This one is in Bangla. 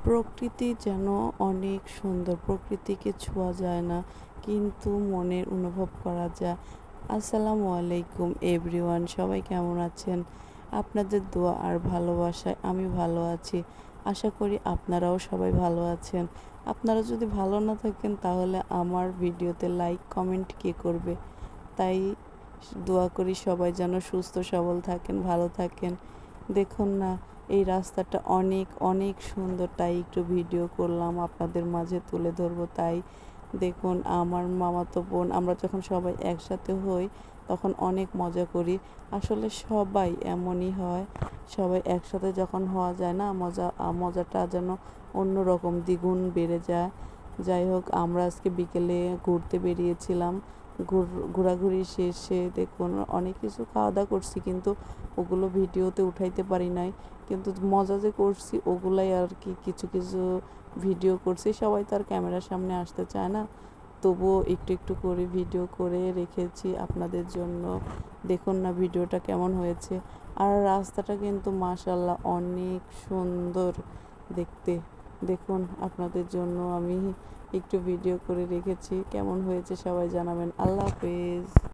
প্রকৃতি যেন অনেক সুন্দর, প্রকৃতিকে ছোঁয়া যায় না কিন্তু মনের অনুভব করা যায়। আসসালামু আলাইকুম এভরিওয়ান, সবাই কেমন আছেন? আপনাদের দোয়া আর ভালোবাসায় আমি ভালো আছি। আশা করি আপনারাও সবাই ভালো আছেন। আপনারা যদি ভালো না থাকেন তাহলে আমার ভিডিওতে লাইক কমেন্ট কে করবে? তাই দোয়া করি সবাই যেন সুস্থ সবল থাকেন, ভালো থাকেন। দেখুন না, এই রাস্তাটা অনেক অনেক সুন্দর, তাই একটু ভিডিও করলাম, আপনাদের মাঝে তুলে ধরবো। তাই দেখুন, আমার মামাতো বোন আমরা যখন সবাই একসাথে হই তখন অনেক মজা করি। আসলে সবাই এমনই হয়, সবাই একসাথে যখন হওয়া যায় না, মজাটা যেন অন্যরকম দ্বিগুণ বেড়ে যায়। যাই হোক, আমরা আজকে বিকেলে ঘুরতে বেরিয়েছিলাম। ঘোরাঘুরি শেষে দেখুন অনেক কিছু খাওয়া দাওয়া করছি, কিন্তু ওগুলো ভিডিওতে উঠাইতে পারি নাই। কিন্তু মজা যে করছি ওগুলাই আর কি কিছু কিছু ভিডিও করছি। সবাই তো আর ক্যামেরার সামনে আসতে চায় না, তবুও একটু একটু করে ভিডিও করে রেখেছি আপনাদের জন্য। দেখুন না ভিডিওটা কেমন হয়েছে। আর রাস্তাটা কিন্তু মাশাআল্লাহ অনেক সুন্দর দেখতে। দেখুন, আপনাদের জন্য আমি একটু ভিডিও করে রেখেছি। কেমন হয়েছে সবাই জানাবেন। আল্লাহ হাফেজ।